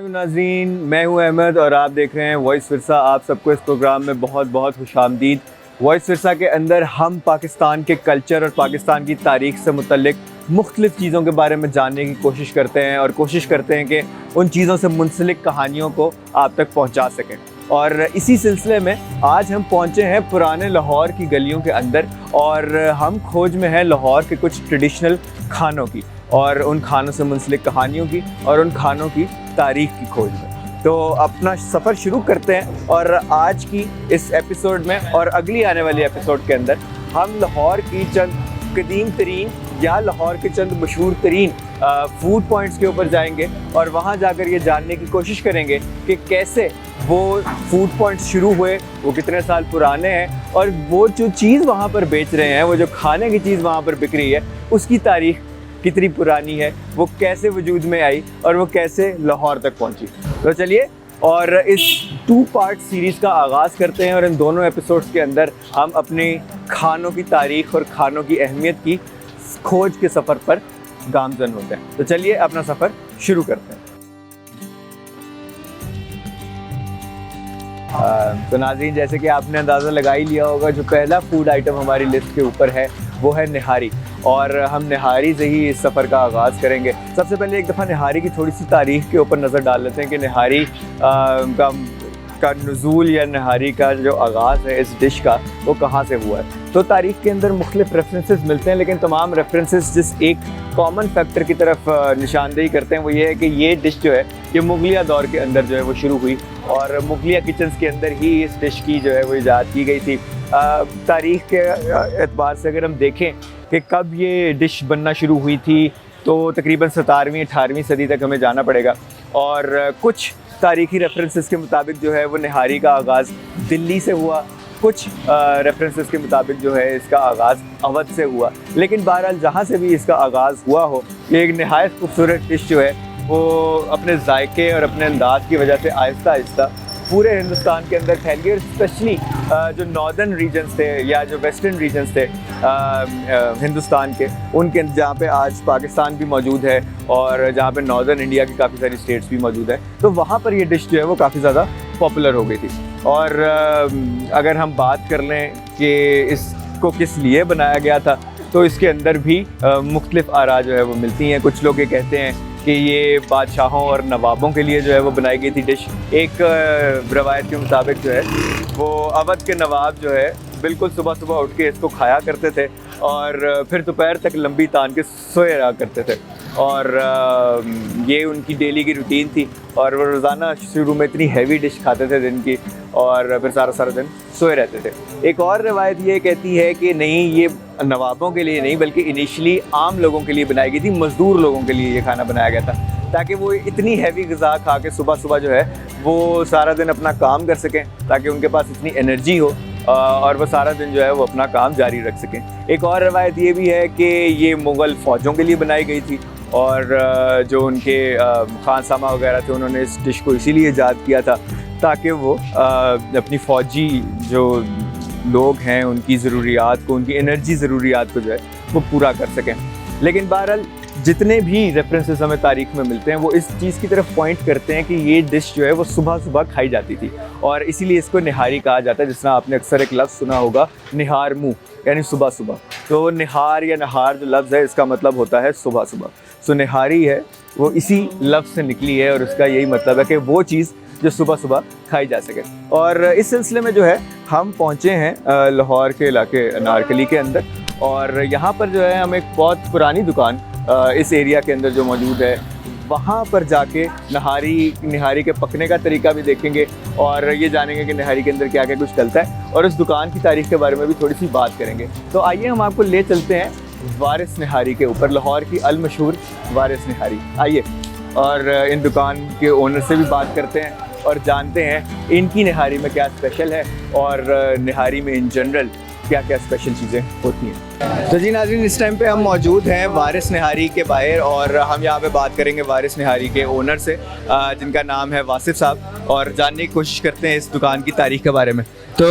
नाज़रीन, मैं हूं अहमद और आप देख रहे हैं वॉइस विरसा। आप सबको इस प्रोग्राम में बहुत बहुत खुशामदीद। वॉइस विरसा के अंदर हम पाकिस्तान के कल्चर और पाकिस्तान की तारीख से मुतल्लिक मुख्तलिफ़ चीज़ों के बारे में जानने की कोशिश करते हैं और कोशिश करते हैं कि उन चीज़ों से मुंसलिक कहानियों को आप तक पहुँचा सकें। और इसी सिलसिले में आज हम पहुँचे हैं पुराने लाहौर की गलियों के अंदर और हम खोज में हैं लाहौर के कुछ ट्रेडिशनल खानों की और उन खानों से मुंसलिक कहानियों की और उन खानों की तारीख की खोज में। तो अपना सफ़र शुरू करते हैं और आज की इस एपिसोड में और अगली आने वाली एपिसोड के अंदर हम लाहौर की चंद कदीम तरीन या लाहौर के चंद मशहूर तरीन फूड पॉइंट्स के ऊपर जाएंगे और वहाँ जाकर ये जानने की कोशिश करेंगे कि कैसे वो फूड पॉइंट्स शुरू हुए, वो कितने साल पुराने हैं और वो जो चीज़ वहाँ पर बेच रहे हैं, वो जो खाने की चीज़ वहाँ पर बिक रही है, उसकी तारीख कितनी पुरानी है, वो कैसे वजूद में आई और वो कैसे लाहौर तक पहुँची। तो चलिए और इस 2 पार्ट सीरीज़ का आगाज़ करते हैं और इन दोनों एपिसोड्स के अंदर हम अपने खानों की तारीख और खानों की अहमियत की खोज के सफ़र पर गामज़न होते हैं। तो चलिए अपना सफ़र शुरू करते हैं। तो नाज़रीन, जैसे कि आपने अंदाज़ा लगा ही लिया होगा, जो पहला फूड आइटम हमारी लिस्ट के ऊपर है वो है निहारी और हम निहारी से ही इस सफ़र का आगाज़ करेंगे। सबसे पहले एक दफ़ा निहारी की थोड़ी सी तारीख़ के ऊपर नज़र डाल लेते हैं कि निहारी का नुज़ूल या निहारी का जो आगाज़ है इस डिश का वो कहाँ से हुआ है। तो तारीख़ के अंदर मुख्तलिफ़ रेफरेंसेस मिलते हैं, लेकिन तमाम रेफरेंसेस जिस एक कॉमन फैक्टर की तरफ निशानदेही करते हैं वो ये है कि ये डिश जो है ये मुगलिया दौर के अंदर जो है वो शुरू हुई और मुगलिया किचन्स के अंदर ही इस डिश की जो है वो ईजाद की गई थी। तारीख़ के एतबार से अगर हम देखें कि कब ये डिश बनना शुरू हुई थी तो तकरीबन 17वीं 18वीं सदी तक हमें जाना पड़ेगा और कुछ तारीख़ी रेफरेंसेस के मुताबिक जो है वो निहारी का आगाज़ दिल्ली से हुआ, कुछ रेफरेंसेस के मुताबिक जो है इसका आगाज़ अवध से हुआ। लेकिन बहरहाल जहाँ से भी इसका आगाज़ हुआ हो, ये एक नहायत खूबसूरत डिश जो है वो अपने जायके और अपने अंदाज़ की वजह से आहिस्ता आहिस्ता पूरे हिंदुस्तान के अंदर फैल गई और स्पेशली जो नॉर्दर्न रीजन्स थे या जो वेस्टर्न रीजन्स थे हिंदुस्तान के, उनके जहाँ पे आज पाकिस्तान भी मौजूद है और जहाँ पे नॉर्दर्न इंडिया की काफ़ी सारी स्टेट्स भी मौजूद है, तो वहाँ पर ये डिश जो है वो काफ़ी ज़्यादा पॉपुलर हो गई थी। और अगर हम बात कर लें कि इसको किस लिए बनाया गया था तो इसके अंदर भी मुख्तलिफ़ आरा जो है वो मिलती हैं। कुछ लोग ये कहते हैं कि ये बादशाहों और नवाबों के लिए जो है वो बनाई गई थी डिश। एक रवायत के मुताबिक जो है वो अवध के नवाब जो है बिल्कुल सुबह सुबह उठ के इसको खाया करते थे और फिर दोपहर तक लंबी तान के सोए रहा करते थे और ये उनकी डेली की रूटीन थी और वो रोज़ाना शुरू में इतनी हैवी डिश खाते थे दिन की और फिर सारा दिन सोए रहते थे। एक और रवायत ये कहती है कि नहीं, ये नवाबों के लिए नहीं बल्कि इनिशियली आम लोगों के लिए बनाई गई थी, मज़दूर लोगों के लिए ये खाना बनाया गया था ताकि वो इतनी हैवी ग़िज़ा खा के सुबह सुबह जो है वो सारा दिन अपना काम कर सकें, ताकि उनके पास इतनी एनर्जी हो और वो सारा दिन जो है वो अपना काम जारी रख सकें। एक और रवायत ये भी है कि ये मुग़ल फ़ौजों के लिए बनाई गई थी और जो उनके खानसामा वगैरह थे उन्होंने इस डिश को इसीलिए ईजाद किया था ताकि वो अपनी फ़ौजी जो लोग हैं उनकी ज़रूरियात को, उनकी एनर्जी ज़रूरियात को जो है वो पूरा कर सकें। लेकिन बहरहाल जितने भी रेफरेंसेस हमें तारीख़ में मिलते हैं वो इस चीज़ की तरफ पॉइंट करते हैं कि ये डिश जो है वो सुबह सुबह खाई जाती थी और इसीलिए इसको निहारी कहा जाता है, जिस तरह आपने अक्सर एक लफ्ज़ सुना होगा निहार मुँह, यानी सुबह सुबह। तो निहार या नहार जो लफ्ज़ है इसका मतलब होता है सुबह सुबह। सो निहारी है वो इसी लफ्ज़ से निकली है और उसका यही मतलब है कि वो चीज़ जो सुबह सुबह खाई जा सके। और इस सिलसिले में जो है हम पहुँचे हैं लाहौर के इलाके अनारकली के अंदर और यहाँ पर जो है हम एक बहुत पुरानी दुकान इस एरिया के अंदर जो मौजूद है वहाँ पर जाके निहारी के पकने का तरीका भी देखेंगे और ये जानेंगे कि निहारी के अंदर क्या क्या कुछ डलता है और उस दुकान की तारीख़ के बारे में भी थोड़ी सी बात करेंगे। तो आइए हम आपको ले चलते हैं वारिस निहारी के ऊपर, लाहौर की अल मशहूर वारिस निहारी। आइए और इन दुकान के ओनर से भी बात करते हैं और जानते हैं इनकी निहारी में क्या स्पेशल है और निहारी में इन जनरल क्या क्या स्पेशल चीज़ें होती हैं। तो जी नाज़रीन, इस टाइम पे हम मौजूद हैं वारिस निहारी के बाहर और हम यहाँ पे बात करेंगे वारिस निहारी के ओनर से जिनका नाम है वासिफ साहब और जानने की कोशिश करते हैं इस दुकान की तारीख के बारे में। तो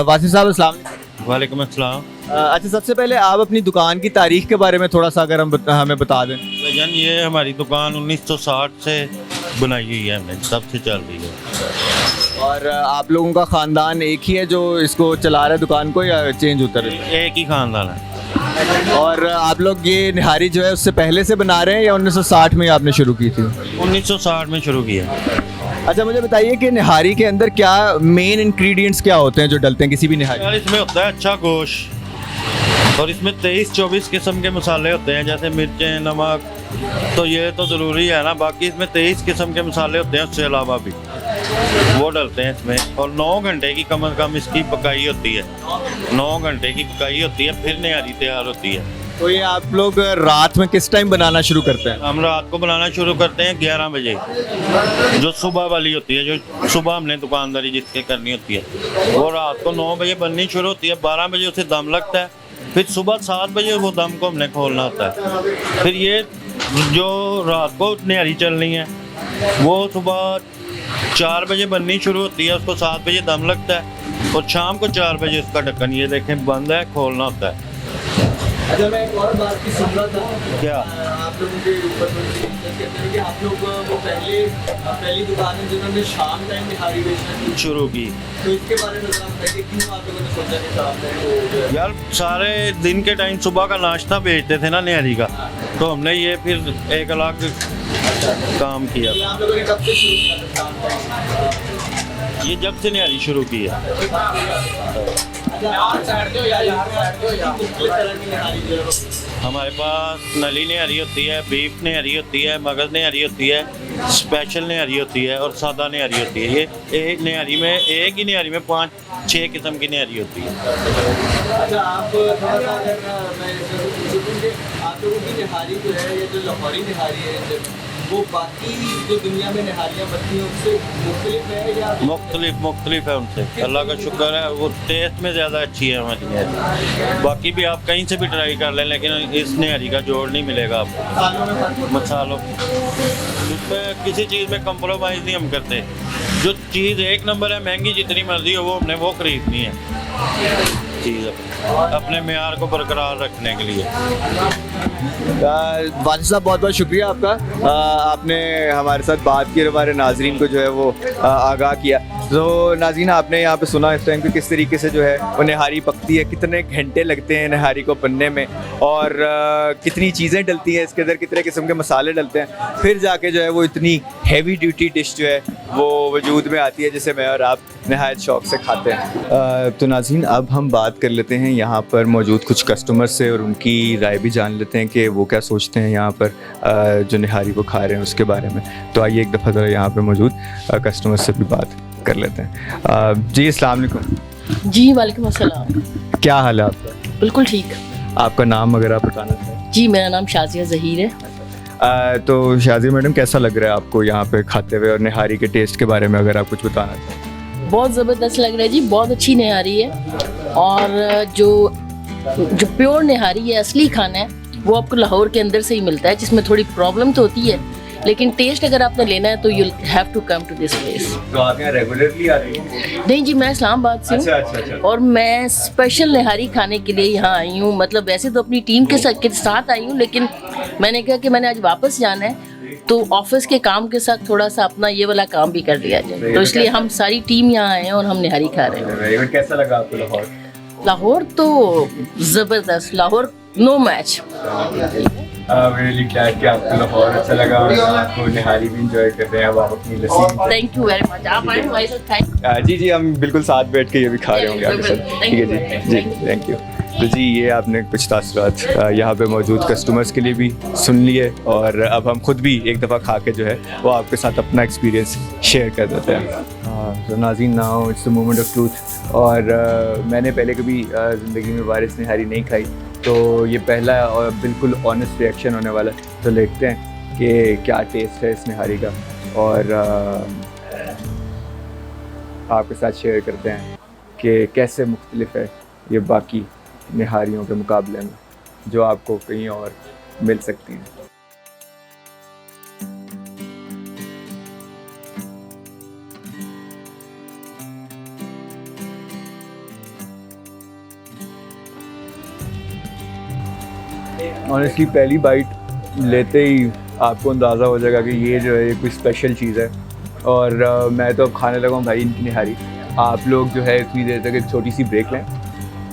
वासिफ साहब अस्सलाम वालेकुम। वालेकुम अस्सलाम। अच्छा, सबसे पहले आप अपनी दुकान की तारीख के बारे में थोड़ा सा अगर हमें बता दें। भजन ये हमारी दुकान 1960 से बनाई हुई है हमने, तब से चल रही है। और आप लोगों का ख़ानदान एक ही है जो इसको चला रहा है दुकान को, या चेंज होता है? एक ही खानदान है। और आप लोग ये निहारी जो है उससे पहले से बना रहे हैं या 1960 में आपने शुरू की थी? 1960 में शुरू किया। अच्छा, मुझे बताइए कि निहारी के अंदर क्या मेन इंग्रेडिएंट्स क्या होते हैं जो डलते हैं किसी भी निहारी? यार इसमें होता है अच्छा गोश्त, और इसमें 23-24 किस्म के मसाले होते हैं, जैसे मिर्चें, नमक, तो ये तो ज़रूरी है ना। बाकी इसमें 23 किस्म के मसाले होते हैं, उससे अलावा भी वो डलते हैं इसमें। और 9 घंटे की कम से कम इसकी पकाई होती है, 9 घंटे की पकाई होती है, फिर निहारी तैयार होती है। तो ये आप लोग रात में किस टाइम बनाना शुरू करते हैं? हम रात को बनाना शुरू करते हैं 11 बजे, जो सुबह वाली होती है, जो सुबह हमने दुकानदारी जिसके करनी होती है, वो रात को 9 बजे बननी शुरू होती है। 12 बजे उसे दम लगता है, फिर सुबह 7 बजे वो दम को हमने खोलना होता है। फिर ये जो रात को निहारी चलनी है वो सुबह 4 बजे बननी शुरू होती है, उसको 7 बजे दम लगता है, और शाम को 4 बजे उसका ढक्कन ये देखें बंद है, खोलना होता है। अच्छा, मैं एक और बात की सुन रहा था, क्या आप लोगों के ऊपर कहते हैं कि आप लोग वो पहली दुकान है जिन्होंने शाम टाइम निहारी बेचना शुरू की। तो इसके बारे में जरा बताइए, क्यों आप लोगों ने सोचा कि शाम टाइम? यार सारे दिन के टाइम सुबह का नाश्ता बेचते थे ना निहारी का, तो हमने ये फिर एक अलग काम किया। ये आप लोगों ने कब से शुरू किया था शाम टाइम? ये जब से निहारी शुरू की है। हमारे पास नली निहारी होती है, बीफ निहारी होती है, मगज निहारी होती है, स्पेशल निहारी होती है, और सादा निहारी होती है। ये एक निहारी में, एक ही निहारी में 5-6 किस्म की निहारी होती है। अच्छा, आप थोड़ा सा अगर मैं पूछूं कि आप लोगों की निहारी जो है, ये जो लाहौरी निहारी है, वो बाकी जो दुनिया में निहारियाँ बनती हैं उससे मुख्तलिफ है या? मुख्तलिफ है उनसे, अल्लाह का शुक्र है, वो टेस्ट में ज़्यादा अच्छी है हमारी निहारी। बाकी भी आप कहीं से भी ट्राई कर लें, लेकिन इस निहारी का जोड़ नहीं मिलेगा आपको। मसालों उसमें किसी चीज़ में कंप्रोमाइज़ नहीं हम करते। जो चीज़ एक नंबर है, महंगी जितनी मर्जी हो, वो हमने वो खरीदनी है चीज़ अपने मेयार को बरकरार रखने के लिए। वाजिद साहब, बहुत बहुत शुक्रिया आपका, आपने हमारे साथ बात की और हमारे नाजरीन को जो है वो आगाह किया। तो नाज़रीन, आपने यहाँ पे सुना इस टाइम पे किस तरीके से जो है वो निहारी पकती है, कितने घंटे लगते हैं निहारी को बनने में, और कितनी चीज़ें डलती हैं इसके अंदर, कितने किस्म के मसाले डलते हैं, फिर जाके जो है वो इतनी हैवी ड्यूटी डिश जो है वो वजूद में आती है, जिसे मैं और आप नहायत शौक़ से खाते हैं। तो नाज़रीन, अब हम बात कर लेते हैं यहाँ पर मौजूद कुछ कस्टमर से, और उनकी राय भी जान लेते हैं कि वो क्या सोचते हैं यहाँ पर जो निहारी को खा रहे हैं उसके बारे में। तो आइए एक दफ़ा ज़रा यहाँ पर मौजूद कस्टमर से भी बात कर लेते हैं। जी, अस्सलाम वालेकुम। जी वालेकुम अस्सलाम। क्या हाल है आपका? बिल्कुल ठीक। आपका नाम अगर आप बताना चाहें? जी, मेरा नाम शाजिया ज़हीर है। तो शाजिया मैडम, कैसा लग रहा है आपको यहाँ पे खाते हुए, और निहारी के टेस्ट के बारे में अगर आप कुछ बताना चाहें? बहुत ज़बरदस्त लग रहा है जी, बहुत अच्छी निहारी है, और जो प्योर निहारी है, असली खाना है, वो आपको लाहौर के अंदर से ही मिलता है, जिसमें थोड़ी प्रॉब्लम तो होती है, लेकिन टेस्ट अगर आपने लेना है तो you have to come to this place. तो आप यहाँ रेगुलरली आ रही हैं? नहीं जी, मैं इस्लामाबाद से हूँ। अच्छा। और मैं स्पेशल निहारी खाने के लिए यहाँ आई हूँ। मतलब वैसे तो अपनी टीम के साथ आई हूँ, लेकिन मैंने कहा कि मैंने आज वापस जाना है, तो ऑफिस के काम के साथ थोड़ा सा अपना ये वाला काम भी कर लिया जाए, तो इसलिए हम सारी टीम यहाँ आए हैं और हम निहारी खा रहे हैं। कैसा लगा आपको लाहौर? लाहौर तो ज़बरदस्त, Lahore no match. Really glad कि आपको लाहौर अच्छा लगा और आपको निहारी भी एंजॉय कर रहे हैं। अब आप अपनी lassi. Thank you very much. आप आए हमारे साथ खाएं। जी, हम बिल्कुल साथ बैठ के ये भी खा रहे होंगे आपके साथ। ठीक है जी, थैंक यू। तो जी, ये आपने कुछ तासुरात यहाँ पे मौजूद कस्टमर्स के लिए भी सुन लिए, और अब हम खुद भी एक दफ़ा खा के जो है वो आपके साथ अपना एक्सपीरियंस शेयर कर देते हैं। तो नाज़रीन, now it's the moment of truth. और मैंने पहले कभी ज़िंदगी में वारिस निहारी नहीं खाई, तो ये पहला और बिल्कुल ऑनेस्ट रिएक्शन होने वाला है। तो देखते हैं कि क्या टेस्ट है इस निहारी का, और आपके साथ शेयर करते हैं कि कैसे मुख्तलिफ है ये बाकी निहारियों के मुकाबले में जो आपको कहीं और मिल सकती हैं। ऑनेस्टली पहली बाइट लेते ही आपको अंदाज़ा हो जाएगा कि ये जो है ये कोई स्पेशल चीज़ है। और मैं तो अब खाने लगा हूँ भाई इनकी निहारी। आप लोग जो है इतनी देर तक एक छोटी सी ब्रेक लें,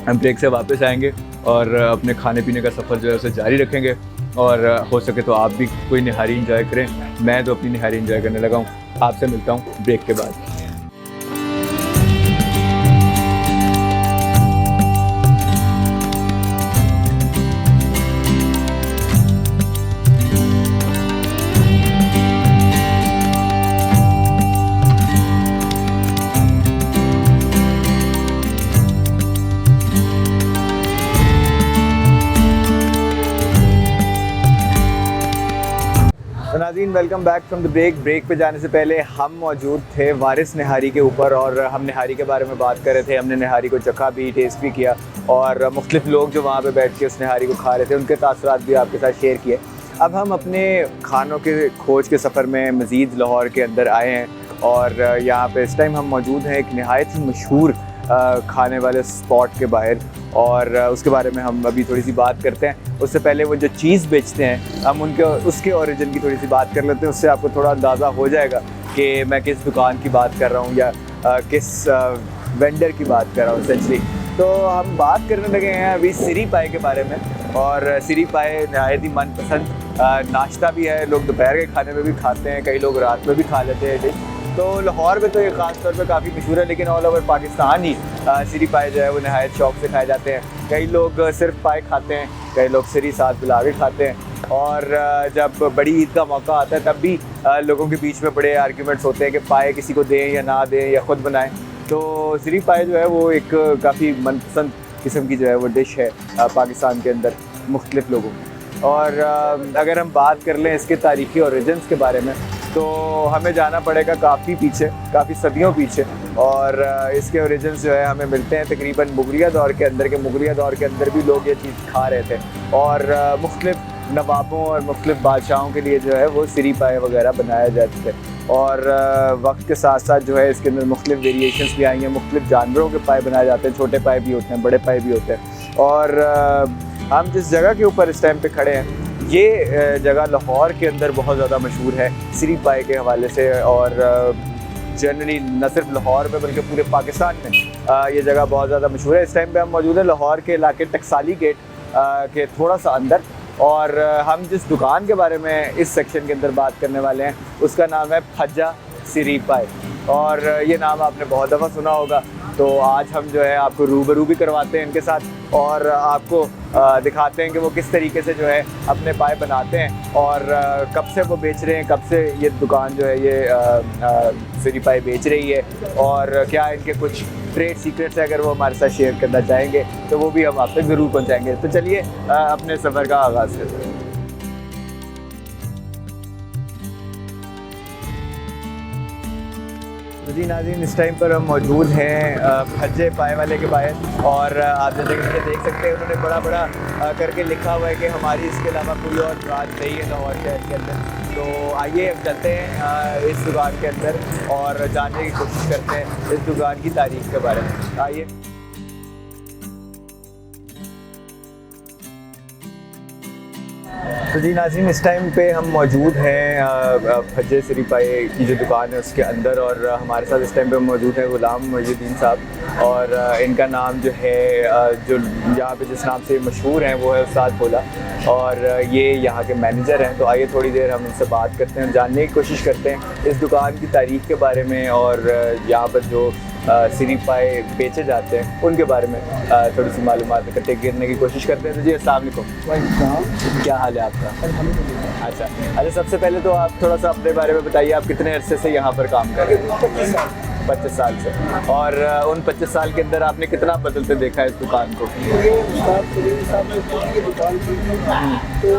हम ब्रेक से वापस आएंगे और अपने खाने पीने का सफ़र जो है उसे जारी रखेंगे। और हो सके तो आप भी कोई निहारी एंजॉय करें, मैं तो अपनी निहारी एंजॉय करने लगा हूँ। आपसे मिलता हूँ ब्रेक के बाद। तो नाज़रीन, welcome back from the break पे जाने से पहले हम मौजूद थे वारिस निहारी के ऊपर और हम निहारी के बारे में बात कर रहे थे। हमने निहारी को चखा भी, टेस्ट भी किया और मुख्तलिफ लोग जो वहाँ पे बैठ के उस निहारी को खा रहे थे उनके तासुरात भी आपके साथ शेयर किए। अब हम अपने खानों के खोज के सफ़र में मज़ीद लाहौर के अंदर आए हैं और यहाँ पर इस टाइम हम मौजूद हैं एक नहायत ही मशहूर खाने वाले स्पॉट के बाहर और उसके बारे में हम अभी थोड़ी सी बात करते हैं। उससे पहले वो जो चीज़ बेचते हैं हम उसके ओरिजिन की थोड़ी सी बात कर लेते हैं। उससे आपको थोड़ा अंदाज़ा हो जाएगा कि मैं किस दुकान की बात कर रहा हूँ या किस वेंडर की बात कर रहा हूँ एसेंशली। तो हम बात करने लगे हैं अभी सिरी पाए के बारे में और सिरी पाए नहायत ही मनपसंद नाश्ता भी है। लोग दोपहर के खाने में भी खाते हैं, कई लोग रात में भी खा लेते हैं डिश। तो लाहौर में तो ये ख़ास तौर पे काफ़ी मशहूर है, लेकिन ऑल ओवर पाकिस्तान ही सिरी पाए जो है वो नहायत शौक़ से खाए जाते हैं। कई लोग सिर्फ पाए खाते हैं, कई लोग सिरी साथ मिला के खाते हैं और जब बड़ी ईद का मौका आता है तब भी लोगों के बीच में बड़े आर्ग्यूमेंट्स होते हैं कि पाए किसी को दें या ना दें या ख़ुद बनाएं। तो सिरी पाए जो है वो एक काफ़ी मनपसंद किस्म की जो है वो डिश है पाकिस्तान के अंदर मुख्तलिफ लोगों की। और अगर हम बात कर लें इसके तारीख़ी ओरिजिन्स के बारे में तो हमें जाना पड़ेगा काफ़ी पीछे, काफ़ी सदियों पीछे। और इसके ओरिजिन्स जो है हमें मिलते हैं तकरीबन मुगलिया दौर के अंदर। के मुगलिया दौर के अंदर भी लोग ये चीज़ खा रहे थे और मुख्तलिफ नवाबों और मुख्तलिफ बादशाहों के लिए जो है वो सिरी पाए वगैरह बनाए जाते थे। और वक्त के साथ साथ जो है इसके अंदर मुख्तलिफ वेरिएशंस भी आई हैं। मुख्तलिफ जानवरों के पाए बनाए जाते हैं, छोटे पाए भी होते हैं, बड़े पाए भी होते हैं। और हम जिस जगह के ऊपर इस टाइम पे खड़े हैं ये जगह लाहौर के अंदर बहुत ज़्यादा मशहूर है सिरी पाए के हवाले से और जनरली न सिर्फ लाहौर में बल्कि पूरे पाकिस्तान में ये जगह बहुत ज़्यादा मशहूर है। इस टाइम पे हम मौजूद हैं लाहौर के इलाके टकसाली गेट के थोड़ा सा अंदर और हम जिस दुकान के बारे में इस सेक्शन के अंदर बात करने वाले हैं उसका नाम है फज्जा सिरी पाए और ये नाम आपने बहुत दफ़ा सुना होगा। तो आज हम जो है आपको रूबरू भी करवाते हैं इनके साथ और आपको दिखाते हैं कि वो किस तरीके से जो है अपने पाए बनाते हैं और कब से वो बेच रहे हैं, कब से ये दुकान जो है ये सिरी पाए बेच रही है और क्या इनके कुछ ट्रेड सीक्रेट्स है। अगर वो हमारे साथ शेयर करना चाहेंगे तो वो भी हम आप तक ज़रूर पहुँचाएँगे। तो चलिए अपने सफ़र का आगाज़ करते हैं। जी नाज़रीन, इस टाइम पर हम मौजूद हैं फज्जे पाए वाले के बाहर और आप जैसे कि देख सकते हैं उन्होंने बड़ा बड़ा करके लिखा हुआ है कि हमारी इसके अलावा कोई और ब्रांच नहीं है लाहौर शहर के अंदर। तो आइए अब चलते हैं इस दुकान के अंदर और जानने की कोशिश करते हैं इस दुकान की तारीख के बारे में। आइए। तो जी नाज़रीन, इस टाइम पे हम मौजूद हैं फज्जे सिरी पाए की जो दुकान है उसके अंदर और हमारे साथ इस टाइम पे मौजूद है गुलाम मोहिउद्दीन साहब और इनका नाम जो है जो यहाँ पे जिस नाम से मशहूर हैं वो है उस्ताद भोला और ये यहाँ के मैनेजर हैं। तो आइए थोड़ी देर हम इनसे बात करते हैं, जानने की कोशिश करते हैं इस दुकान की तारीख के बारे में और यहाँ पर जो सिरी पाए बेचे जाते हैं उनके बारे में थोड़ी सी मालूमात इकट्ठे करने की कोशिश करते हैं। तो जी अस्सलाम वालेकुम, क्या हाल है आपका? अच्छा, सबसे पहले तो आप थोड़ा सा अपने बारे में बताइए, आप कितने अरसे से यहाँ पर काम कर रहे हैं? 25 साल से। और उन 25 साल के अंदर आपने कितना बदलते देखा है इस दुकान को? ये उस्ताद सलीम साहब ने खुद ये दुकान की तो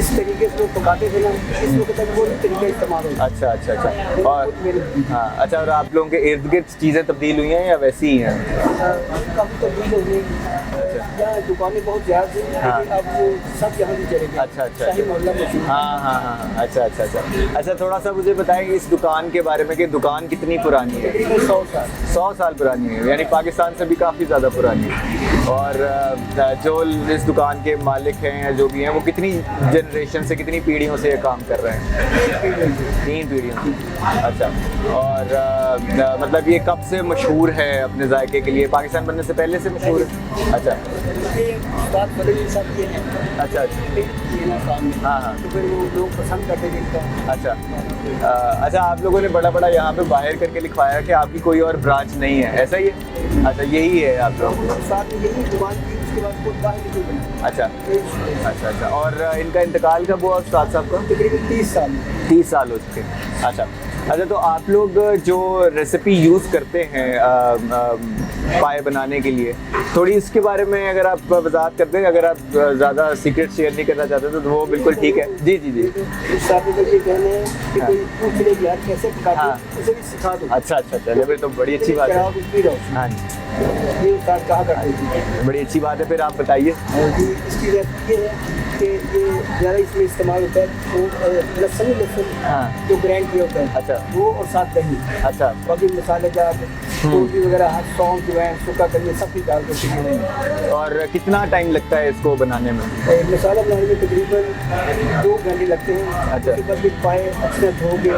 इस तरीके से वो पकाते थे ना, इस वक्त तक वो तरीका इस्तेमाल होता है। अच्छा अच्छा अच्छा। और हाँ अच्छा, और आप लोगों के इर्द गिर्द चीज़ें तब्दील हुई हैं या वैसी ही हैं? काफ़ी तब्दील हो गई, यहाँ दुकानें बहुत ज़्यादा थी लेकिन अब वो सब यहाँ भी चले गए। अच्छा अच्छा। हाँ हाँ हाँ, अच्छा अच्छा अच्छा। अच्छा, थोड़ा सा मुझे बताएं इस दुकान के बारे में कि दुकान कितनी पुरानी है? 100 साल। 100 साल पुरानी है, यानी पाकिस्तान से भी काफ़ी ज़्यादा पुरानी है। और जो इस दुकान के मालिक हैं या जो भी हैं वो कितनी जनरेशन से, कितनी पीढ़ियों से ये काम कर रहे हैं? 3 पीढ़ियों से। अच्छा, और मतलब ये कब से मशहूर है अपने जायके के लिए? पाकिस्तान बनने से पहले से मशहूर है? अच्छा अच्छा हाँ हाँ तो फिर वो लोग पसंद करते थे इनका। अच्छा अच्छा, आप लोगों ने बड़ा बड़ा यहाँ पे बाहर करके लिखवाया कि आपकी कोई और ब्रांच नहीं है, ऐसा ही है? अच्छा, यही है आप लोग? साथ में यही दुकान थी, उसके बाद खुद बाहर निकल गए। अच्छा अच्छा अच्छा, और इनका इंतकाल कब हुआ उस्ताद साहब का? तकरीबन 30 साल। 30 साल हो चुके हैं। अच्छा अच्छा, तो आप लोग जो रेसिपी यूज़ करते हैं पाए बनाने के लिए, थोड़ी इसके बारे में अगर आप वजाहत करते हैं, अगर आप ज़्यादा सीक्रेट शेयर नहीं करना चाहते तो वो बिल्कुल ठीक है। जी जी जी। इस साथ में ये कहना है कि कोई पूछ ले यार कैसे पकाते हाँ। हैं, उसे भी सिखा दो। अच्छा अच्छा, चलिए फिर तो बड़ी अच्छी बात है। कुछ भी रहो, हाँ जी, ये उस्ताद कहा करते थे। बड़ी अच्छी बात है। फिर आप बताइए। और ये इसकी रेसिपी ये है कि ये ज़्यादा इसमें इस्तेमाल होता है वो लहसुन हाँ। जो ग्राइंड किया होता है, अच्छा। वो और साथ दही। अच्छा बाकी मसाले का गोभी वगैरह, सौंफ जो है, सूखा करके सब कुछ डाल के सीखना। और कितना टाइम लगता है इसको बनाने में? मसाला बनाने में तकरीबन 2 घंटे लगते हैं। अच्छा। उसके बाद फिर पाए अच्छे धो के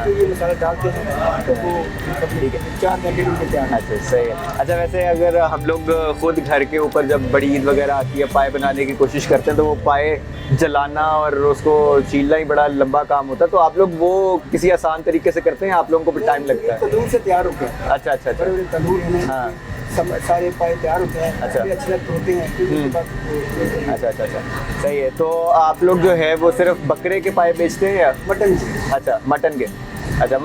तो ये मसाला डालते हैं तो वो ठीक है। 4 घंटे में तैयार है। अच्छा सही है। अच्छा, वैसे अगर हम लोग खुद घर के ऊपर जब बड़ी ईद वगैरह आती है पाए बनाने की कोशिश करते हैं तो वो पाए जलाना और उसको छीलना ही बड़ा लंबा काम होता है, तो आप लोग वो किसी आसान तरीके से करते हैं, आप लोगों को भी टाइम लगता है? तंदूर से तैयार होते हैं। अच्छा अच्छा अच्छा बड़े बड़े तंदूर हैं, हाँ। सब सारे पाए तैयार होते हैं। अच्छा। फिर अच्छे से धोते हैं, फिर उसके बाद अच्छा अच्छा अच्छा, सही है। तो आप लोग जो है वो सिर्फ बकरे के पाए बेचते हैं या? मटन अच्छा, मटन के। अच्छा,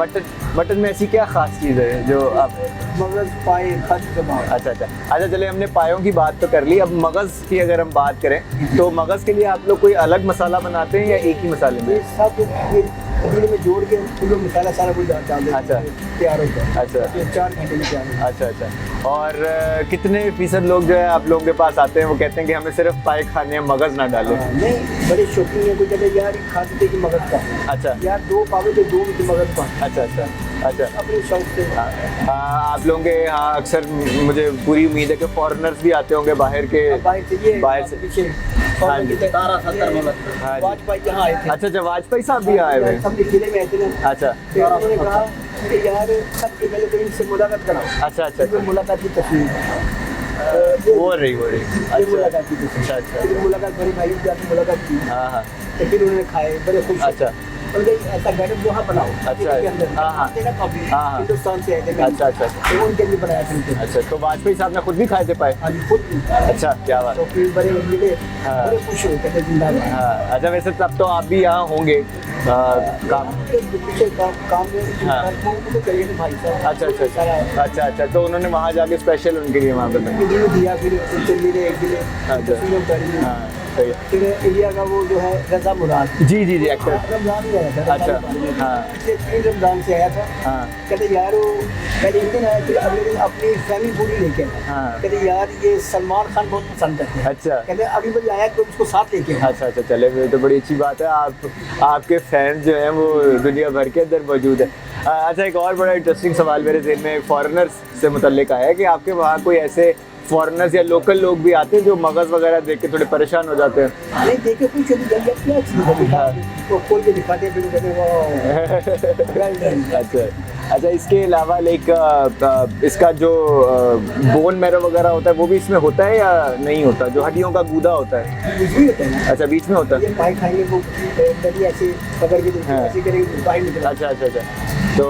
मटन में ऐसी क्या खास चीज़ है जो आप? मगज पाए खच कबाब। अच्छा अच्छा अच्छा, चलिए हमने पायों की बात तो कर ली, अब मगज़ की अगर हम बात करें तो मगज़ के लिए आप लोग कोई अलग मसाला बनाते हैं या एक ही मसाले में? ये सब ये पतीले में जोड़ के फिर मसाला सारा कुछ डाल देते हैं। अच्छा। तैयार होता है। अच्छा। ये 4 घंटे में तैयार होता है। अच्छा अच्छा, और कितने फीसद लोग जो है आप लोगों के पास आते हैं वो कहते हैं कि हमें सिर्फ पाए खाने हैं, मगज़ ना डालें? नहीं, बड़े शौकीन है, कोई कहते यार ये खाते थे कि मगज का। अच्छा यार 2 पावे तो 2 में मगज का। अच्छा अच्छा अच्छा, अपने शौक से। आप लोगों के यहाँ अक्सर मुझे पूरी उम्मीद है कि फॉरेनर्स भी आते होंगे बाहर के। बाहर से ये बाहर से। पीछे हाँ जी। 17 मुल्क हाँ जी। वाजपेयी यहाँ आए थे। अच्छा अच्छा, वाजपेयी साहब भी आए हुए हैं? सब किले में आए थे ना। अच्छा फिर उन्होंने कहा कि यार सबसे पहले तो इनसे मुलाकात कराओ। अच्छा अच्छा फिर मुलाकात की तस्वीर वो रही ये अच्छा मुलाकात की तस्वीर। अच्छा अच्छा, फिर मुलाकात बड़े भाई से आके मुलाकात की, हाँ हाँ तो फिर उन्होंने खाए, बड़े खुश। अच्छा उनके ऐसा घर वहाँ बनाओ अच्छा। के अंदर। हाँ, हाँ। थे ना काफी, हाँ, हाँ। हिंदुस्तान से आए थे। अच्छा अच्छा अच्छा तो उनके लिए बनाया था उनके। अच्छा, तो वाजपेयी साहब ने खुद भी खाए थे पाए? हाँ जी, खुद। अच्छा, क्या बात। तो फिर बड़े मिले, हाँ। बड़े खुश हुए, कहते जिंदाबाद। हाँ, अच्छा, वैसे तब तो आप भी यहाँ होंगे काम? पीछे काम में हाँ। वो तो करिए थे भाई साहब। अच्छा अच्छा अच्छा अच्छा अच्छा, तो उन्होंने वहाँ जाके स्पेशल उनके लिए वहाँ पे बनाया? वीडियो दिया, फिर उनसे मिले, एक मिले, अच्छा। तस्वीरें उतारी। हाँ सही है। फिर इंडिया का वो जो है रजा मुराद, जी जी जी, एक्टर। रमजान में आया था। अच्छा, हाँ। पिछले 3 रमजान से आया था। हाँ कहते यार वो पहले एक दिन आया, फिर अगले दिन अपनी फैमिली पूरी लेके आया। हाँ। कहते यार ये सलमान खान बहुत पसंद करते हैं। अच्छा कहते अभी भाई आया तो उसको साथ लेके आया। अच्छा अच्छा, चले फिर तो बड़ी अच्छी बात है। आपके फैंस जो हैं वो दुनिया भर के अंदर मौजूद है। अच्छा, एक और बड़ा इंटरेस्टिंग सवाल मेरे ज़हन में फॉरेनर्स से मुतल्लिक आया है कि आपके वहाँ कोई ऐसे फॉरेनर्स या लोकल लोग भी आते हैं जो मगज़ वगैरह देख के थोड़े परेशान हो जाते हैं? नहीं, देखे कुछ अभी जब क्या चीज़ है तो खोल के दिखाते हैं, फिर कहते वो अच्छा अच्छा, इसके अलावा लाइक इसका जो बोन मैरो वगैरह होता है वो भी इसमें होता है या नहीं होता? जो हड्डियों का गूदा होता है? कुछ भी होता है ना। अच्छा, बीच में होता है। ये पाई खाएंगे वो दही ऐसे पकड़ के हाँ। ऐसे करेंगे, बाहर निकला। अच्छा अच्छा अच्छा, तो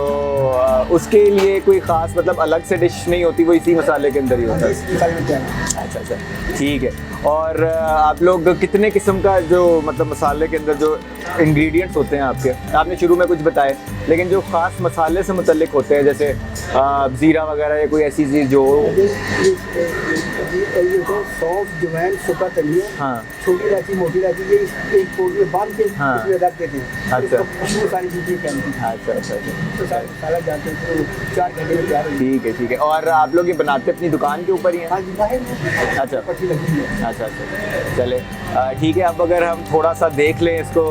उसके लिए कोई ख़ास मतलब अलग से डिश नहीं होती, वो इसी मसाले के अंदर ही होता है? इस मिसाल में क्या है? अच्छा अच्छा, ठीक है। और आप लोग कितने किस्म का जो मतलब मसाले के अंदर जो इंग्रेडिएंट्स होते हैं आपके, आपने शुरू में कुछ बताए, लेकिन जो ख़ास मसाले से मुतल्लिक होते हैं जैसे ज़ीरा वगैरह या कोई ऐसी चीज़ जो सौंफ, जवैन, सूखा धनिया, हाँ छोटी इलायची, मोटी इलायची, ये एक पोटली में बांध के हाँ। इसमें रख देते हैं। अच्छा। इसको खुशबू सारी चीज़ें फैलती हैं। अच्छा अच्छा अच्छा, तो सारे मसाला डालते हैं, तो 4 घंटे में तैयार हो जाती ठीक है ठीक है। और आप लोग ये बनाते अपनी दुकान के ऊपर ही है। हैं? हाँ जी, बाहर में अच्छा। पट्टी लगी हुई है। अच्छा अच्छा, चले ठीक है। अब अगर हम थोड़ा सा देख लें इसको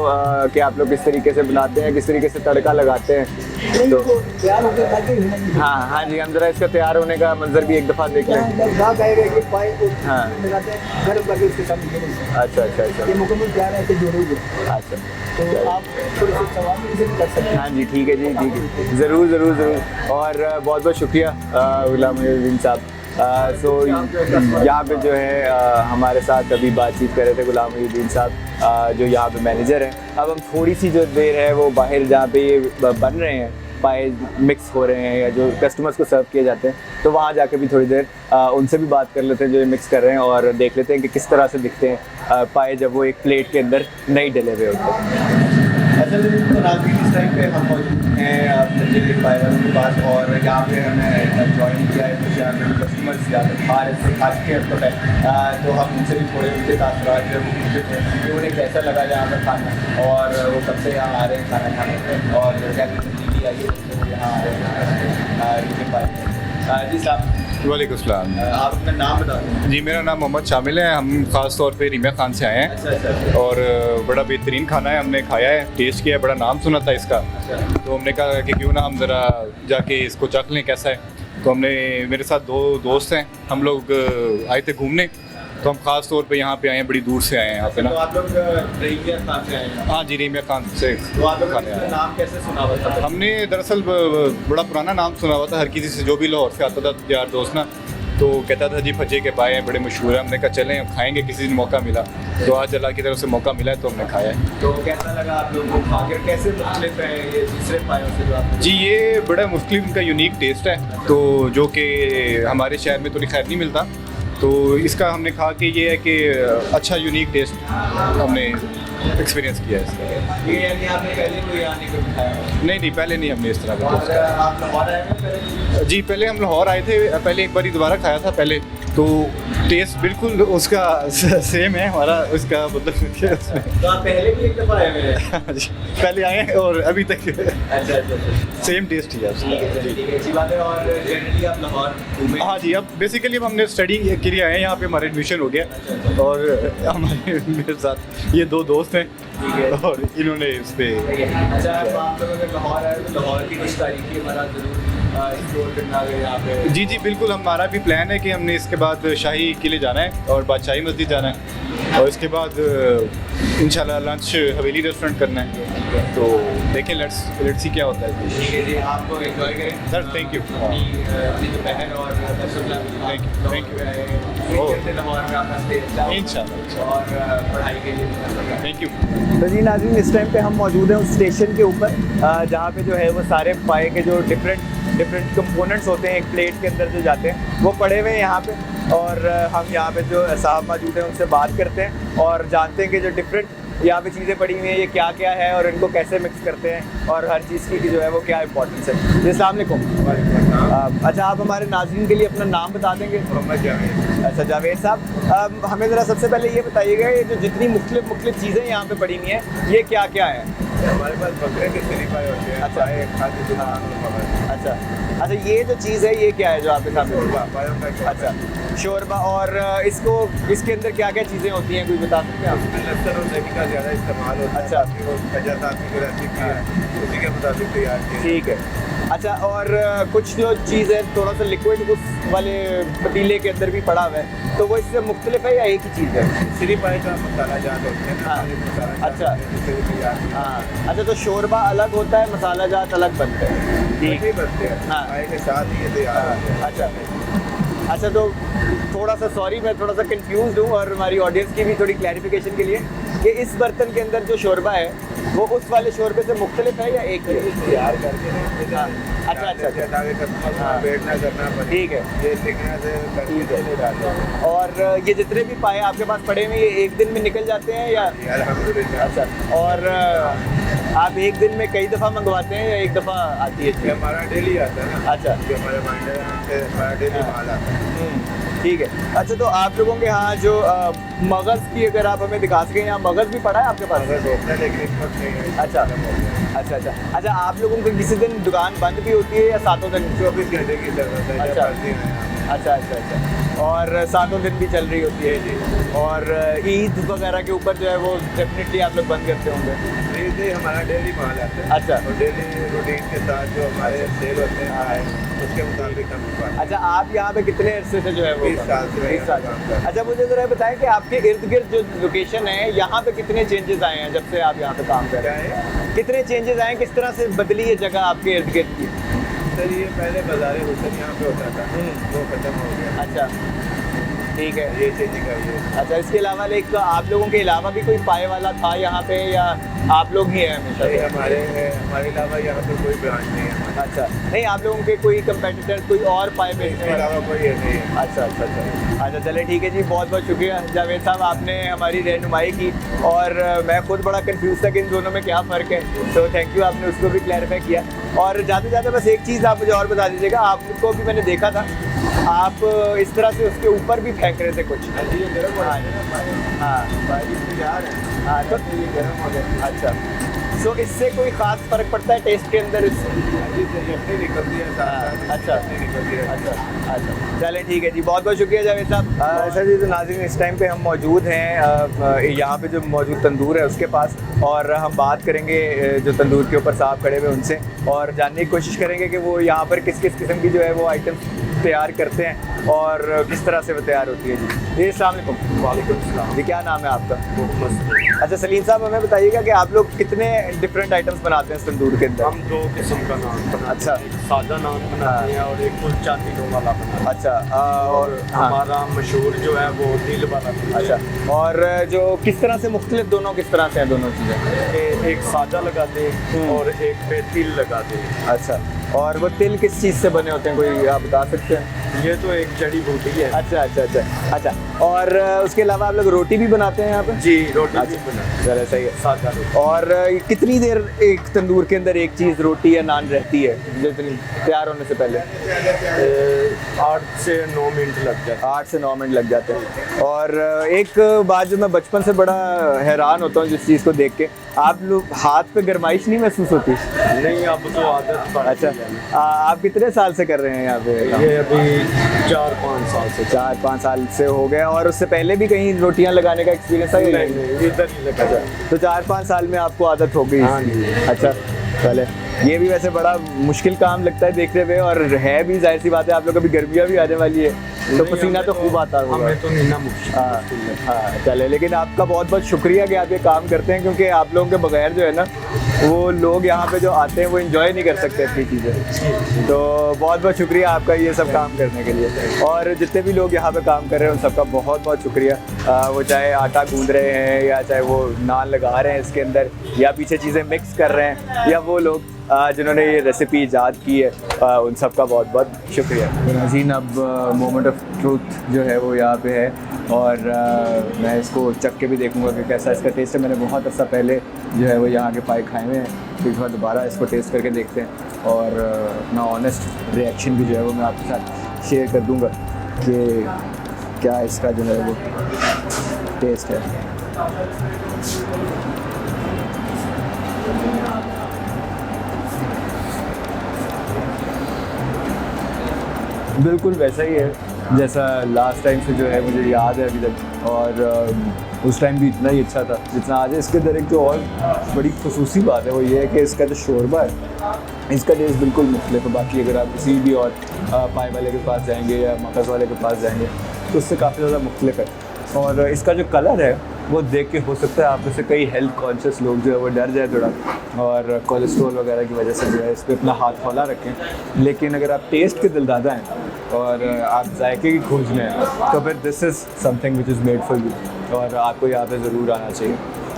कि आप लोग किस तरीके से बनाते हैं, किस तरीके से तड़का लगाते हैं, नहीं तो वो तैयार होकर खाते ही नहीं हाँ हाँ जी, हम जरा इसका तैयार होने का मंजर भी एक दफ़ा देख लें। भाग आएगा ये पाए को हाँ। लगाते हैं गर्म करके उसके साथ खेलेंगे। अच्छा अच्छा अच्छा ये मुकम्मल तैयार है, ऐसे जोड़ोगे अच्छा। तो आप थोड़े से सवाल भी भी कर सकते हैं। हाँ जी ठीक है जी, ठीक है, ज़रूर ज़रूर ज़रूर। और बहुत बहुत शुक्रिया गुलाम मोइनुद्दीन साहब। सो यहाँ पे जो है हमारे साथ अभी बातचीत कर रहे थे गुलाम मोइनुद्दीन साहब, जो यहाँ पे मैनेजर हैं। अब हम थोड़ी सी जो देर है वो बाहर जहाँ पे ये बन रहे हैं, पाए मिक्स हो रहे हैं या जो कस्टमर्स को सर्व किए जाते हैं, तो वहाँ जाके भी थोड़ी देर उनसे भी बात कर लेते हैं जो ये मिक्स कर रहे हैं, और देख लेते हैं कि किस तरह से दिखते हैं पाए जब वो एक प्लेट के अंदर नहीं डले हुए होते हैं। अच्छा तो नाज़रीन, इस टाइम पे हम मौजूद हैं तंजीर पाए वालों के पास, और यहाँ पे हमें ज्वाइन किया है कुछ यहाँ पे कस्टमर्स यहाँ पे खा रहे थे, खा के एयरपोर्ट है, तो हम उनसे भी थोड़े उनके तासुरात जो वो पूछते थे कि उन्हें कैसा लगा यहाँ पर खाना, और वो कब से यहाँ आ रहे हैं खाना खाने, और क्या तब्दीली आई है उससे वो यहाँ आ रहे हैं। जी साहब वालेकुम सलाम। आप अपना नाम बता दें। जी मेरा नाम मोहम्मद शामिल है। हम ख़ास तौर पे रीमिया खान से आए हैं अच्छा अच्छा और बड़ा बेहतरीन खाना है, हमने खाया है, टेस्ट किया है, बड़ा नाम सुना था इसका, तो हमने कहा कि क्यों ना हम ज़रा जाके इसको चख लें कैसा है। तो हमने, मेरे साथ दो दोस्त हैं, हम लोग आए थे घूमने, तो हम ख़ास तौर पे यहाँ पे आए हैं, बड़ी दूर से आए हैं यहाँ पे ना। तो आप लोग रीमिया खान से आए हैं? हाँ जी, रीमिया खान से तो आप लोग खाने आए हैं। नाम कैसे सुना हुआ था? हमने दरअसल बड़ा पुराना नाम सुना हुआ था हर किसी से, जो भी लाहौर से आता था यार दोस्त ना, तो कहता था जी फजे के पाए हैं बड़े मशहूर है। हमने कहा चलें खाएंगे किसी दिन मौका मिला, तो आज अल्लाह की तरफ से मौका मिला है तो हमने खाया है। तो कैसा लगा आप लोगों को खा कर? कैसे मुख्तलिफ है ये दूसरे पायों से जो आप? जी ये बड़ा मुख्तलिफ इनका यूनिक टेस्ट है, तो जो कि हमारे शहर में तो खैर नहीं मिलता, तो इसका हमने कहा कि ये है कि अच्छा यूनिक टेस्ट हमने एक्सपीरियंस किया है इसका। ये यानी आपने पहले कोई आने को खाया? नहीं नहीं, पहले नहीं हमने इस तरह का और टेस्ट किया। आप लाहौर आए हैं पहले? जी पहले हम लाहौर आए थे, पहले एक बार दोबारा खाया था पहले, तो टेस्ट बिल्कुल उसका सेम है हमारा, उसका मतलब क्या उसमें। तो आप पहले भी एक दफ़ा आए हुए हैं? जी पहले आए हैं और अभी तक अच्छा अच्छा सेम टेस्ट ही है उसका। जी ठीक है, अच्छी बात है। और जनरली आप लाहौर घूमे? हाँ जी, अब बेसिकली हमने स्टडी के लिए आए हैं, यहाँ पे हमारा एडमिशन हो गया, और हमारे मेरे साथ ये दो दोस्त हैं, और इन्होंने इस पे अच्छा आप लोग अगर लाहौर आए तो लाहौर की कुछ तारीखी हमारा ज़रूर एक्सप्लोर करना अगर यहाँ पे। जी जी बिल्कुल, हमारा भी प्लान है कि हमने इसके बाद शाही किले जाना है और बादशाही मस्जिद जाना है, और इसके बाद इंशाल्लाह लंच हवेली रेस्टोरेंट करना है, तो देखें लेट्स सी क्या होता है। ठीक है जी, आपको एंजॉय करें सर, थैंक यू। अपनी दोपहर और Thank you. लाहौर में आपका स्टे अच्छा हो इंशाल्लाह। और पढ़ाई के लिए थैंक यू। तो जी नाज़रीन, इस टाइम पे हम मौजूद हैं उस स्टेशन के ऊपर जहाँ पे जो है वो सारे पाए के जो डिफरेंट कंपोनेंट्स होते हैं एक प्लेट के अंदर जो जाते हैं वो पड़े हुए हैं यहाँ पे, और हम यहाँ पे जो साहब मौजूद हैं उनसे बात करते हैं और जानते हैं कि जो डिफरेंट यहाँ पे चीज़ें पड़ी हुई हैं ये क्या क्या है और इनको कैसे मिक्स करते हैं, और हर चीज़ की जो है वो क्या इंपॉर्टेंस है। जी अस्सलाम वालेकुम। अच्छा आप हमारे नाज़रीन के लिए अपना नाम बता देंगे? मोहम्मद जावेद। अच्छा जावेद साहब, हमें ज़रा सबसे पहले ये बताइएगा ये जो जितनी मुख्तलिफ चीज़ें यहाँ पे पड़ी हुई हैं ये क्या क्या है? हमारे पास बकरे के सिरी पाए होते हैं। अच्छा। खाते दुकान। अच्छा अच्छा, ये जो चीज़ है ये क्या है जो आपके सामने? अच्छा शोरबा, और इसके अंदर क्या क्या चीज़ें होती हैं कोई बता सकते हैं आप? लहसुन और दही का ज़्यादा इस्तेमाल होता है। अच्छा। जैसा आपकी जो रेसिपी है उसी के मुताबिक तैयार किया। ठीक है। अच्छा, और कुछ जो चीज़ है थोड़ा सा लिक्विड उस वाले पतीले के अंदर भी पड़ा हुआ है, तो वो इससे मुख्तलिफ है या एक ही चीज़ है? सिरी पाए का मसाला जात होते हैं ना, हाँ। मसाला जात अच्छा। होते हैं, जिससे वो तैयार किया। हाँ अच्छा, तो शोरबा अलग होता है, मसाला जात अलग बनते हैं? ठीक बनते हैं। हाँ। पाए के साथ ही ये तैयार होते हैं। अच्छा अच्छा, तो थोड़ा सा सॉरी मैं थोड़ा सा कंफ्यूज हूँ, और हमारी ऑडियंस की भी थोड़ी क्लैरिफिकेशन के लिए कि इस बर्तन के अंदर जो शोरबा है वो उस वाले शोरबे से मुख्तलिफ है या एक ही है? तैयार करके ना, हाँ। अच्छा अच्छा अच्छा, ताकि कस्टमर हाँ। को वेट ना करना पड़े। ठीक है। ये सीखने से करके चले जाते हैं। और ये जितने भी पाए आपके पास पड़े हुए ये एक दिन में निकल जाते हैं या? अल्हम्दुलिल्लाह। अच्छा, और आप एक दिन में कई दफ़ा मंगवाते हैं या एक दफ़ा आती है? ये हमारा डेली आता है ना। अच्छा। जो हमारे माइंडर से हमारा डेली माल आता है। ठीक है। अच्छा, तो आप लोगों के यहाँ जो मगज़ की अगर आप हमें दिखा सकें, यहाँ मगज़ भी पड़ा है आपके पास? अगर होता है लेकिन इस वक्त नहीं है। अच्छा अच्छा अच्छा अच्छा, आप लोगों को किसी दिन दुकान बंद भी होती है या सातों दिन? 24 घंटे की जरूरत है। अच्छा। जब मर्जी में। अच्छा अच्छा अच्छा, और सातों दिन भी चल रही होती है? जी। और ईद वगैरह के ऊपर जो है वो डेफिनेटली आप लोग बंद करते होंगे? ईद से हमारा डेली माल आता है। अच्छा। और डेली रूटीन के साथ जो हमारे सेल होते हैं उसके मुताबिक हम पाते हैं। अच्छा, आप यहाँ पे कितने अरसे से जो है वो 20 साल से मैं 20 साल यहाँ काम कर रहा हूँ। अच्छा, मुझे ज़रा बताएं कि आपके इर्द गिर्द जो लोकेशन है यहाँ पे कितने चेंजेस आए हैं जब से आप यहाँ पे काम कर रहे हैं? कितने चेंजेस आए हैं, किस तरह से बदली ये जगह आपके इर्द गिर्द की? सर ये पहले बाजार हुसैन यहाँ पे होता था, वो खत्म हो गया। अच्छा, ठीक है। ये चेंजिंग आई है। अच्छा, इसके अलावा लाइक आप लोगों के अलावा भी कोई पाए वाला था यहाँ पे या आप लोग ही हैं हमेशा नहीं, से? हमारे अलावा यहाँ पर कोई ब्रांच नहीं है हमारा। अच्छा, नहीं आप लोगों के कोई कंपेटिटर कोई और पाए बेचने इसके वाला? अलावा कोई ये नहीं है। अच्छा अच्छा अच्छा अच्छा, चले ठीक है जी, बहुत बहुत शुक्रिया जावेद साहब, आपने हमारी रहनुमाई की और मैं खुद बड़ा कंफ्यूज था कि इन दोनों में क्या फ़र्क है, तो थैंक यू, आपने उसको भी क्लैरिफाई किया। और जाते जाते बस एक चीज़ आप मुझे और बता दीजिएगा, आपको भी मैंने देखा था आप इस तरह से उसके ऊपर भी फेंक रहे थे कुछ। जी, ये गर्म हो रहा है ना, हाँ बारिश में जा रहे हैं। हाँ, तो ये गर्म हो गया। अच्छा, सो इससे कोई ख़ास फ़र्क पड़ता है टेस्ट के अंदर इससे? जी, ये अपनी निकलती है साथ। अच्छा। अपनी निकलती है। अच्छा अच्छा, चलें ठीक है जी, बहुत बहुत शुक्रिया जावेद साहब। सर जी, तो नाज़रीन इस टाइम पे हम मौजूद हैं यहाँ पे जो मौजूद तंदूर है उसके पास, और हम बात करेंगे जो तंदूर के ऊपर साहब खड़े हुए उनसे, और जानने की कोशिश करेंगे कि वो यहाँ पर किस किस किस्म की जो है वो आइटम तैयार करते हैं और किस तरह से वो तैयार होती है जी। अस्सलाम वालेकुम। वालेकुम सलाम। जी, क्या नाम है आपका? मोहम्मद। अच्छा सलीम साहब, हमें बताइएगा कि आप लोग कितने डिफरेंट आइटम्स बनाते हैं इस तंदूर के अंदर? हम 2 किस्म का नान बनाते हैं। अच्छा। एक सादा नान बनाते हैं और एक कुलचा दिलों वाला बनाते हैं। अच्छा, और हाँ। हमारा मशहूर जो है वो दिल वाला है। अच्छा, और जो किस तरह से मुख्तलिफ दोनों किस तरह से हैं दोनों चीज़ें? एक सादा लगा दे और एक पे तिल लगा दे। अच्छा, और वो तिल किस चीज़ से बने होते हैं, कोई आप बता सकते हैं? ये तो एक जड़ी बूटी है। अच्छा अच्छा अच्छा अच्छा, और उसके अलावा आप लोग रोटी भी बनाते हैं यहाँ पे? जी, रोटी भी अच्छा, बनाते हैं। चलो सही है। सादा रोटी। और कितनी देर एक तंदूर के अंदर एक चीज़ रोटी या नान रहती है जितनी तैयार होने से पहले? 8 से 9 मिनट लग जाते 8 से 9 मिनट लग जाते हैं। और एक बात जो मैं बचपन से बड़ा हैरान होता हूँ जिस चीज़ को देख के, आप लोग हाथ पे गरमाइश नहीं महसूस होती? हैं। नहीं, अब तो आदत पड़ अच्छा, गई है। आप कितने साल से कर रहे हैं यहाँ पे? ये अभी 4-5 साल से। 4-5 साल से हो गए, और उससे पहले भी कहीं रोटियां लगाने का एक्सपीरियंस है? नहीं, इधर ही लगा जाए। तो 4-5 साल में आपको आदत हो गई? हाँ जी। अच्छा, चले, ये भी वैसे बड़ा मुश्किल काम लगता है देखते हुए, और है भी, जाहिर सी बात है, आप लोग अभी गर्मियाँ भी आने वाली है तो नहीं, पसीना तो खूब आता होगा। हमें तो नहीं ना मुश्किल हाँ लगता। हाँ, चले, लेकिन आपका बहुत बहुत शुक्रिया कि आप ये काम करते हैं, क्योंकि आप लोगों के बगैर जो है ना वो लोग यहाँ पे जो आते हैं वो एंजॉय नहीं कर सकते अपनी चीज़ें। तो बहुत बहुत शुक्रिया आपका ये सब काम करने के लिए, और जितने भी लोग यहाँ पे काम कर रहे हैं उन सबका बहुत बहुत शुक्रिया। वो चाहे आटा गूंद रहे हैं या चाहे वो नान लगा रहे हैं इसके अंदर, या पीछे चीज़ें मिक्स कर रहे हैं, या वो लोग जिन्होंने ये रेसिपी ईजाद की है, उन सब का बहुत बहुत शुक्रिया। नाज़रीन, अब मोमेंट ऑफ ट्रूथ जो है वो यहाँ पे है, और मैं इसको चख के भी देखूंगा कि कैसा इसका टेस्ट है। मैंने बहुत अर्सा पहले जो है वो यहाँ के पाए खाए हुए हैं, फिर थोड़ा दोबारा इसको टेस्ट करके देखते हैं, और अपना ऑनेस्ट रिएक्शन भी जो है वो मैं आपके साथ शेयर कर दूँगा कि क्या इसका जो है वो टेस्ट है। बिल्कुल वैसा ही है जैसा लास्ट टाइम से जो है मुझे याद है अभी तक, और उस टाइम भी इतना ही अच्छा था जितना आज है। इसके अंदर एक जो और बड़ी खुसूसी बात है वो ये है कि इसका जो शोरबा है इसका टेस्ट बिल्कुल मुख्तलिफ है। बाकी अगर आप किसी भी और पाए वाले के पास जाएंगे या मकस वाले के पास जाएंगे तो उससे काफ़ी ज़्यादा मुख्तलिफ है। और इसका जो कलर है वो देख के हो सकता है आप में से कई हेल्थ कॉन्शियस लोग जो है वो डर जाए थोड़ा, और कोलेस्ट्रॉल वगैरह की वजह से जो है इस पर अपना हाथ हौला रखें। लेकिन अगर आप टेस्ट के दिलदादा हैं और आप जायके की खोज में हैं तो फिर this is something which is made for you, और आपको यहाँ पे ज़रूर आना चाहिए।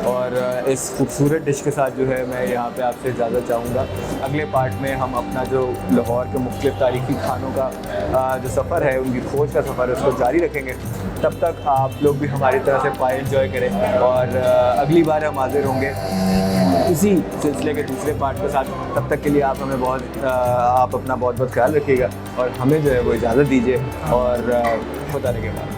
और इस खूबसूरत डिश के साथ जो है मैं यहाँ पे आपसे इजाज़त चाहूँगा। अगले पार्ट में हम अपना जो लाहौर के मुख्तलिफ तारीख़ी खानों का जो सफ़र है, उनकी खोज का सफ़र है, उसको जारी रखेंगे। तब तक आप लोग भी हमारी तरह से पाए एंजॉय करें, और अगली बार हम हाजिर होंगे इसी सिलसिले के दूसरे पार्ट के साथ। तब तक के लिए आप हमें आप अपना बहुत बहुत ख्याल रखिएगा, और हमें जो है वो इजाज़त दीजिए, और खुदा रखेगा।